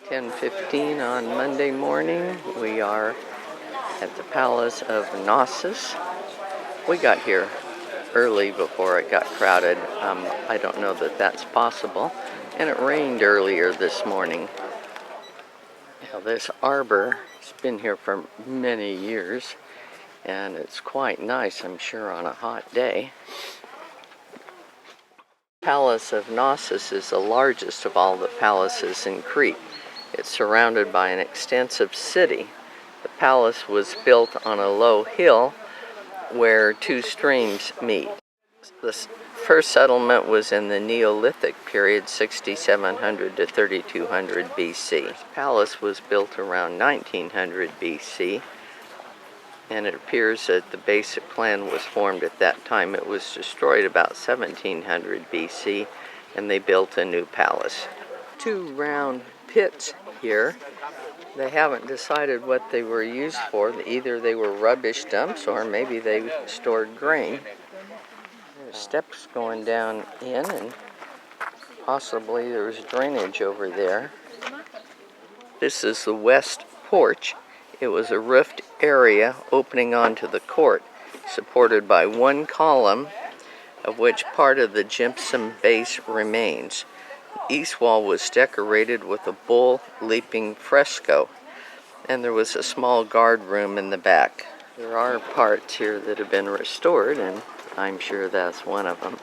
10:15 on Monday morning. We are at the Palace of Knossos. We got here early before it got crowded. I don't know that that's possible. And it rained earlier this morning. Now, this arbor has been here for many years, and it's quite nice, I'm sure, on a hot day. Palace of Knossos is the largest of all the palaces in Crete. It's surrounded by an extensive city. The palace was built on a low hill where two streams meet. The first settlement was in the Neolithic period, 6700 to 3200 BC. The palace was built around 1900 BC, and it appears that the basic plan was formed at that time. It was destroyed about 1700 BC, and they built a new palace. Two round pits here. They haven't decided what they were used for. Either they were rubbish dumps or maybe they stored grain. There's steps going down in, and possibly there's drainage over there. This is the west porch. It was a roofed area opening onto the court, supported by one column, of which part of the gypsum base remains. The east wall was decorated with a bull leaping fresco, and there was a small guard room in the back. There are parts here that have been restored, and I'm sure that's one of them.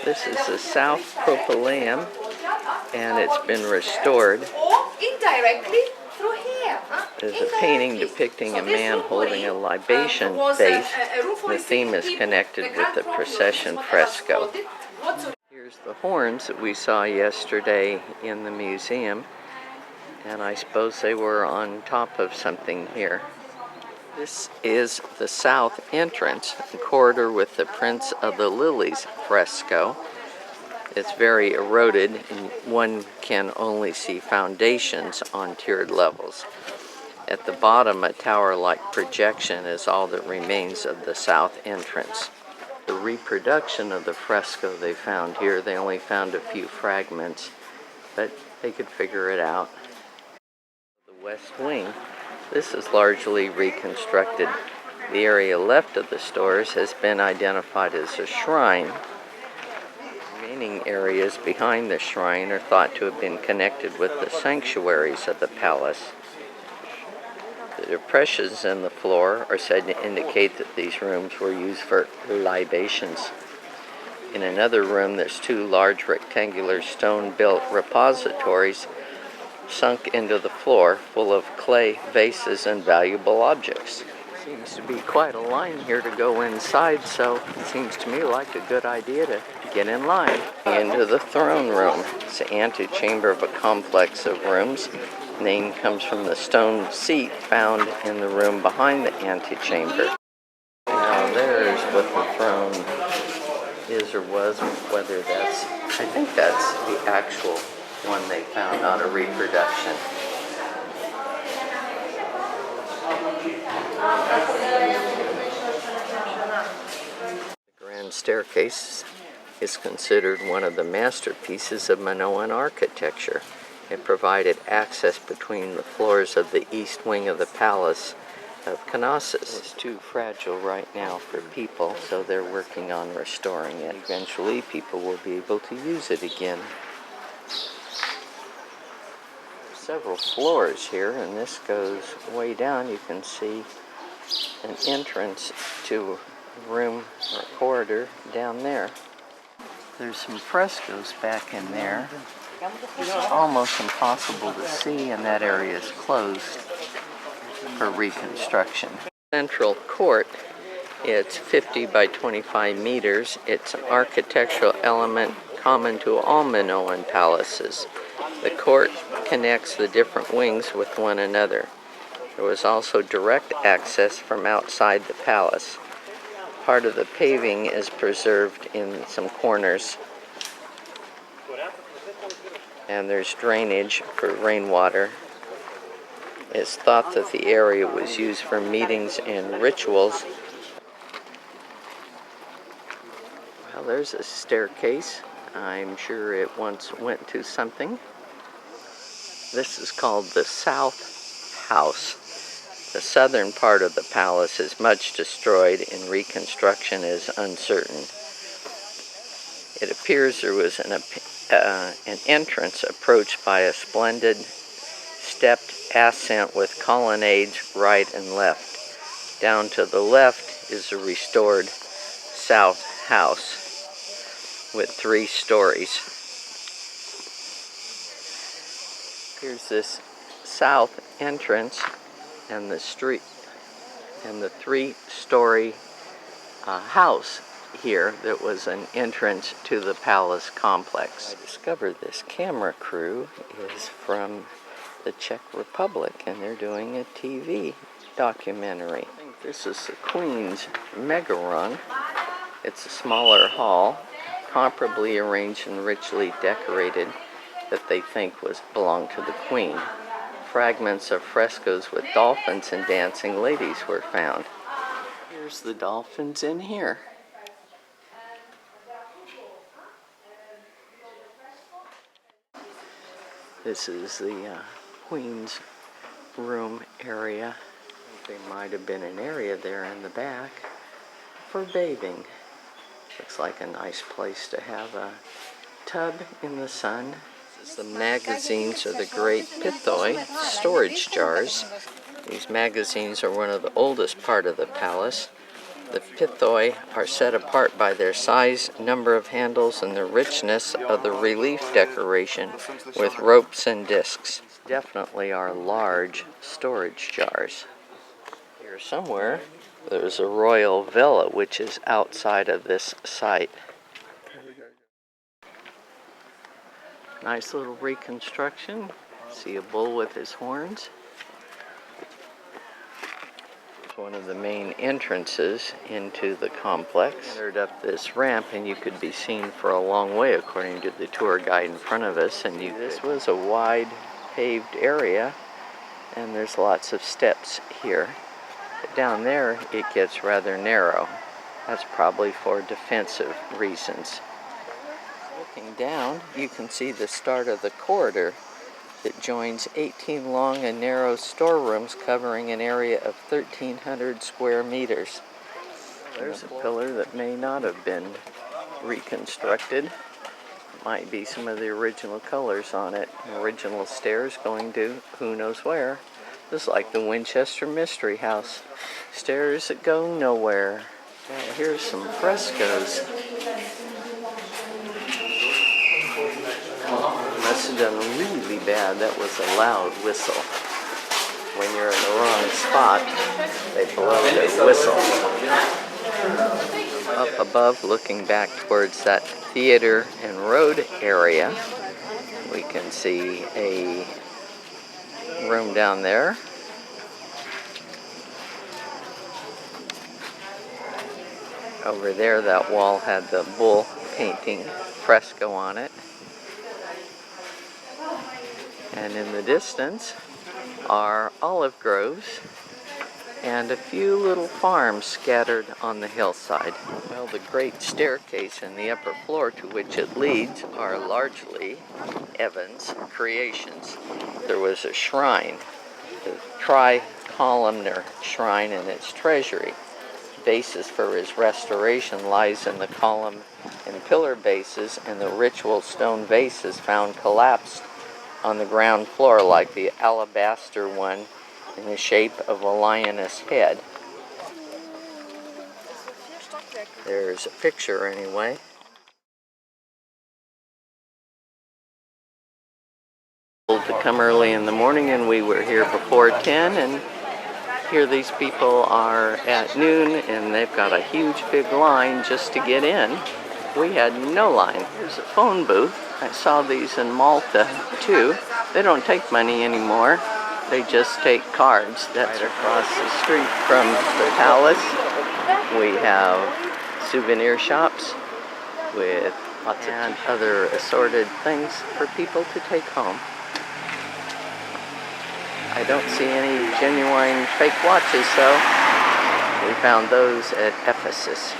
This is the South Propylaeum, and it's been restored. Indirectly through here. There's a painting depicting a man holding a libation vase. The theme is connected with the procession fresco. Here's the horns that we saw yesterday in the museum, and I suppose they were on top of something here. This is the south entrance, the corridor with the Prince of the Lilies fresco. It's very eroded, and one can only see foundations on tiered levels. At the bottom, a tower-like projection is all that remains of the south entrance. The reproduction of the fresco they found here, they only found a few fragments, but they could figure it out. The west wing, this is largely reconstructed. The area left of the stores has been identified as a shrine. Remaining areas behind the shrine are thought to have been connected with the sanctuaries of the palace. The depressions in the floor are said to indicate that these rooms were used for libations. In another room, there's two large rectangular stone-built repositories sunk into the floor, full of clay vases and valuable objects. Seems to be quite a line here to go inside, so it seems to me like a good idea to get in line. Into the throne room. It's the antechamber of a complex of rooms. The name comes from the stone seat found in the room behind the antechamber. Now there's what the throne is or was, whether that's, I think that's the actual one they found, not a reproduction. The grand staircase is considered one of the masterpieces of Minoan architecture. It provided access between the floors of the east wing of the Palace of Knossos. It's too fragile right now for people, so they're working on restoring it. Eventually, people will be able to use it again. Several floors here, and this goes way down. You can see an entrance to a room or a corridor down there. There's some frescoes back in there. It's almost impossible to see, and that area is closed for reconstruction. Central court, it's 50 by 25 meters. It's an architectural element common to all Minoan palaces. The court connects the different wings with one another. There was also direct access from outside the palace. Part of the paving is preserved in some corners, and there's drainage for rainwater. It's thought that the area was used for meetings and rituals. Well, there's a staircase. I'm sure it once went to something. This is called the South House. The southern part of the palace is much destroyed and reconstruction is uncertain. It appears there was an entrance approached by a splendid stepped ascent with colonnades right and left. Down to the left is a restored South House with 3 stories. Here's this south entrance and the street and the 3-story house here that was an entrance to the palace complex. I discovered this camera crew is from the Czech Republic and they're doing a TV documentary. I think this is the Queen's mega run. It's a smaller hall, comparably arranged and richly decorated, that they think belonged to the Queen. Fragments of frescoes with dolphins and dancing ladies were found. Here's the dolphins in here. This is the Queen's room area. There might have been an area there in the back for bathing. Looks like a nice place to have a tub in the sun. The magazines are the great pithoi storage jars. These magazines are one of the oldest part of the palace. The pithoi are set apart by their size, number of handles, and the richness of the relief decoration with ropes and discs. Definitely are large storage jars. Here somewhere, there's a royal villa which is outside of this site. Nice little reconstruction. See a bull with his horns. It's one of the main entrances into the complex. Entered up this ramp and you could be seen for a long way according to the tour guide in front of us. And this was a wide paved area and there's lots of steps here. But down there it gets rather narrow. That's probably for defensive reasons. Looking down, you can see the start of the corridor that joins 18 long and narrow storerooms covering an area of 1,300 square meters. There's a pillar that may not have been reconstructed. Might be some of the original colors on it. Original stairs going to who knows where. Just like the Winchester Mystery House. Stairs that go nowhere. Well, here's some frescoes. Must have done really bad. That was a loud whistle. When you're in the wrong spot, they blow the whistle. Up above, looking back towards that theater and road area, we can see a room down there. Over there, that wall had the bull painting fresco on it. And in the distance are olive groves and a few little farms scattered on the hillside. Well, the great staircase and the upper floor to which it leads are largely Evan's creations. There was a shrine, the tri-columnar shrine in its treasury. The basis for his restoration lies in the column and pillar bases and the ritual stone vases found collapsed on the ground floor, like the alabaster one in the shape of a lioness head. There's a picture anyway. To come early in the morning and we were here before 10, and here these people are at noon and they've got a huge big line just to get in. We had no line. There's a phone booth. I saw these in Malta too. They don't take money anymore. They just take cards. That's right across the street from the palace. We have souvenir shops with lots of other assorted things for people to take home. I don't see any genuine fake watches though. We found those at Ephesus.